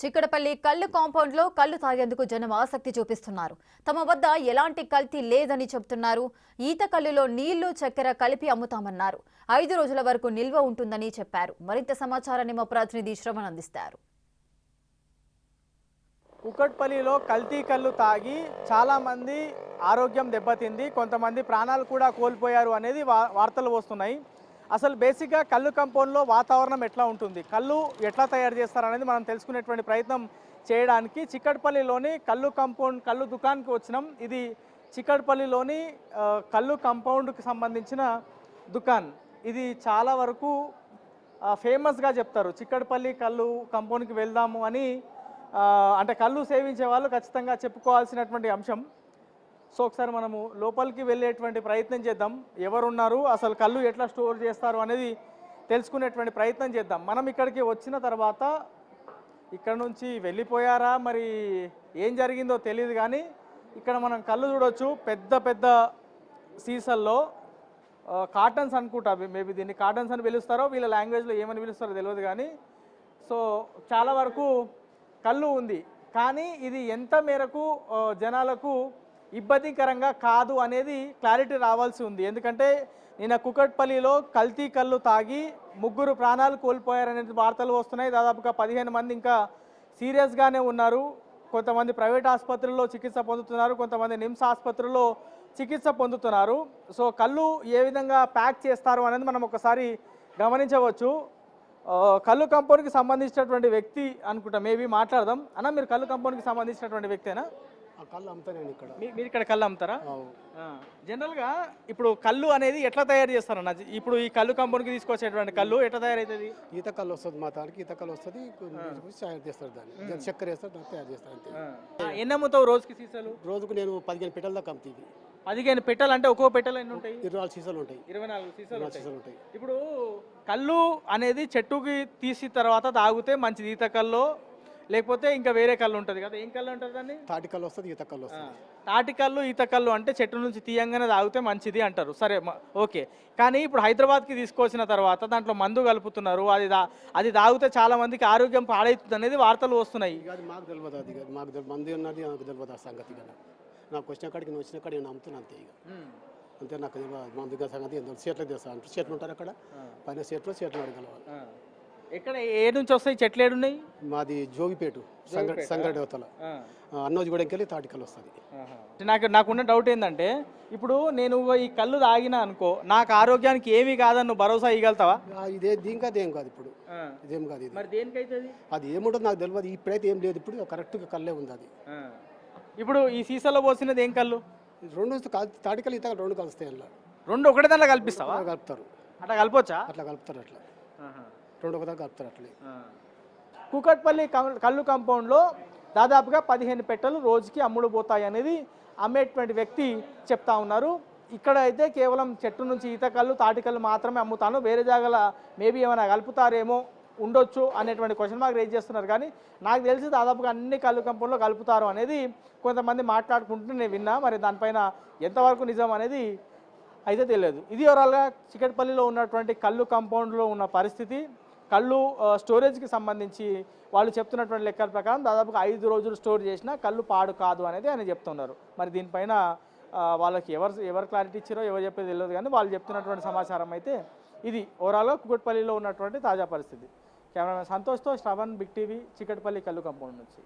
చిక్కడపల్లి కల్లు కాంపౌండ్ లో కల్లు తాగేందుకు జనం ఆసక్తి చూపిస్తున్నారు. తమ వద్ద ఎలాంటి కల్తీ లేదని చెబుతున్నారు. ఈత కల్లులో నీళ్లు చక్కెర కలిపి అమ్ముతామన్నారు. 5 రోజుల వరకు నిల్వ ఉంటుందని చెప్పారు. మరింత సమాచారాన్ని మా ప్రతినిధి శ్రవణ్ అందిస్తారు. కుకట్పల్లిలో కల్తీ కల్లు తాగి చాలామంది ఆరోగ్యం దెబ్బతింది, కొంతమంది ప్రాణాలు కూడా కోల్పోయారు అనేది వార్తలు వస్తున్నాయి. అసలు బేసిక్గా కల్లు కంపౌండ్లో వాతావరణం ఎట్లా ఉంటుంది, కల్లు ఎట్లా తయారు చేస్తారనేది మనం తెలుసుకునేటువంటి ప్రయత్నం చేయడానికి చిక్కడపల్లిలోని కల్లు కంపౌండ్ కల్లు దుకాణానికి వచ్చినాం. ఇది చిక్కడపల్లిలోని కల్లు కంపౌండ్కి సంబంధించిన దుకాణం. ఇది చాలా వరకు ఫేమస్గా చెప్తారు. చిక్కడపల్లి కల్లు కంపౌండ్కి వెళ్దాము అని అంటే కళ్ళు సేవించే వాళ్ళు ఖచ్చితంగా చెప్పుకోవాల్సినటువంటి అంశం. సో ఒకసారి మనము లోపలికి వెళ్ళేటువంటి ప్రయత్నం చేద్దాం. ఎవరున్నారు, అసలు కళ్ళు ఎట్లా స్టోర్ చేస్తారు అనేది తెలుసుకునేటువంటి ప్రయత్నం చేద్దాం. మనం ఇక్కడికి వచ్చిన తర్వాత ఇక్కడ నుంచి వెళ్ళిపోయారా మరి ఏం జరిగిందో తెలియదు, కానీ ఇక్కడ మనం కళ్ళు చూడవచ్చు. పెద్ద పెద్ద సీసల్లో కాటన్స్ అనుకుంటా, మేబీ దీన్ని కాటన్స్ అని పిలుస్తారో వీళ్ళ లాంగ్వేజ్లో ఏమని పిలుస్తారో తెలియదు, కానీ సో చాలా వరకు కళ్ళు ఉంది. కానీ ఇది ఎంత మేరకు జనాలకు ఇబ్బందికరంగా కాదు అనేది క్లారిటీ రావాల్సి ఉంది. ఎందుకంటే నిన్న కుకట్పల్లిలో కల్తీ కళ్ళు తాగి 3 ప్రాణాలు కోల్పోయారనేది వార్తలు వస్తున్నాయి. దాదాపుగా 15 మంది ఇంకా సీరియస్గానే ఉన్నారు. కొంతమంది ప్రైవేట్ ఆసుపత్రుల్లో చికిత్స పొందుతున్నారు, కొంతమంది నిమ్స్ ఆసుపత్రుల్లో చికిత్స పొందుతున్నారు. సో కళ్ళు ఏ విధంగా ప్యాక్ చేస్తారు అనేది మనం ఒకసారి గమనించవచ్చు. కల్లు కంపౌండ్కి సంబంధించినటువంటి వ్యక్తి అనుకుంటా, మేబీ మాట్లాడదాం. అన్న, మీరు కల్లు కంపౌండ్కి సంబంధించినటువంటి వ్యక్తేనా? కళ్ళు అమ్ముతాను ఇక్కడ. మీరు ఇక్కడ కళ్ళు అమ్ముతారా? జనరల్గా ఇప్పుడు కళ్ళు అనేది ఎట్లా తయారు చేస్తారన్న? ఇప్పుడు ఈ కల్లు కంపౌండ్కి తీసుకొచ్చేటువంటి కళ్ళు ఎట్లా తయారవుతుంది? ఈత కళ్ళు వస్తుంది, మా తానికి ఈత కళ్ళు వస్తుంది, తయారు చేస్తారు. దాన్ని చక్కెర వేస్తారు, దాన్ని తయారు చేస్తారు అంతే. ఎన్ని అమ్ముతావు రోజుకి సీసాలు? రోజుకు నేను 15 పెట్టెల దాకా అమ్ముతుంది. 15 పెట్టెలు అంటే ఒక్కో పెట్టెలు ఎన్ని ఉంటాయి? 24 సీసాలు ఉంటాయి. 24 సీసాలు ఉంటాయి. ఉంటాయి. ఇప్పుడు కళ్ళు అనేది చెట్టుకి తీసి తర్వాత తాగితే మంచిది, ఈత కల్లో లేకపోతే ఇంకా వేరే కళ్ళు ఉంటుంది కదా, ఏం కళ్ళు ఉంటుంది దాన్ని? తాటి కళ్ళు వస్తుంది, ఈత కళ్ళు వస్తుంది. తాటి కళ్ళు ఈత కళ్ళు అంటే చెట్టు నుంచి తీయంగానే తాగితే మంచిది అంటారు. సరే, ఓకే. కానీ ఇప్పుడు హైదరాబాద్కి తీసుకొచ్చిన తర్వాత దాంట్లో మందు కలుపుతున్నారు. అది తాగితే చాలా మందికి ఆరోగ్యం పాడవుతుంది అనేది వార్తలు వస్తున్నాయి. అది మాకు తెలియదు, అది మాకు మంది ఉన్నది నాకు తెలియదు ఆ సంగతి కదా. నాకు వచ్చిన కాడికి నేను వచ్చిన కాడికి నేను అమ్ముతున్నాను అంతే. ఇక అంతే, నాకు మందుగా సంగతి ఎంత చెట్లు తెస్తాను అంటే చెట్లు ఉంటారు అక్కడ పైన చెట్లు అడగలవాలి. ఎక్కడ ఏ నుంచి వస్తాయి చెట్లు? ఏడున్నాయి? మాది జోగిపేట సంగడి అవతల అన్నోజిగూడెంకి వెళ్ళి తాటికల్లు వస్తుంది. నాకున్న డౌట్ ఏంటంటే, ఇప్పుడు నేను ఈ కళ్ళు తాగినా అనుకో, నాకు ఆరోగ్యానికి ఏమీ కాదని నువ్వు భరోసా ఇవ్వగలుగుతావా? దీనికి అదేం కాదు, ఇప్పుడు ఇదేం కాదు. ఇది మరి దేనికైతే అది ఏముంటుంది నాకు తెలియదు. ఇప్పుడైతే ఏం లేదు, ఇప్పుడు కరెక్ట్గా కళ్ళే ఉంది. అది ఇప్పుడు ఈ సీసాలో పోసినది ఏం కళ్ళు? 2 తాటికల్లు ఈత 2 కలుస్తాయి. అందులో 2 ఒకటే దాంట్లో కల్పిస్తావా? కలుపుతారు. అట్లా కలపొచ్చా? అట్లా కలుపుతారు. అట్లా 2 ఒకదా కలుపుతారు. అట్లే కుకట్పల్లి కల్లు కాంపౌండ్లో దాదాపుగా 15 పెట్టెలు రోజుకి అమ్ముడు పోతాయి అనేది అమ్మేటువంటి వ్యక్తి చెప్తా ఉన్నారు. ఇక్కడ అయితే కేవలం చెట్టు నుంచి ఈత కళ్ళు తాటికల్లు మాత్రమే అమ్ముతాను, వేరే జాగాల మేబీ ఏమైనా కలుపుతారేమో ఉండొచ్చు అనేటువంటి క్వశ్చన్ మార్క్ రేజ్ చేస్తున్నారు. కానీ నాకు తెలిసి దాదాపుగా అన్ని కల్లు కంపౌండ్లో కలుపుతారు అనేది కొంతమంది మాట్లాడుకుంటూ నేను విన్నా. మరి దానిపైన ఎంతవరకు నిజం అనేది అయితే తెలియదు. ఇది ఓవరాల్గా చిక్కడపల్లిలో ఉన్నటువంటి కల్లు కాంపౌండ్లో ఉన్న పరిస్థితి. కళ్ళు స్టోరేజ్కి సంబంధించి వాళ్ళు చెప్తున్నటువంటి లెక్కల ప్రకారం దాదాపుగా 5 రోజులు స్టోర్ చేసినా కళ్ళు పాడు కాదు అనేది ఆయన చెప్తున్నారు. మరి దీనిపైన వాళ్ళకి ఎవరు క్లారిటీ ఇచ్చారో ఎవరు చెప్పేది తెలియదు, కానీ వాళ్ళు చెప్తున్నటువంటి సమాచారం అయితే ఇది ఓవరాల్గా కుకట్పల్లిలో ఉన్నటువంటి తాజా పరిస్థితి. కెమెరామెన్ సంతోష్తో శ్రవణ్, బిగ్ టీవీ, చిక్కడపల్లి కల్లు కాంపౌండ్ నుంచి.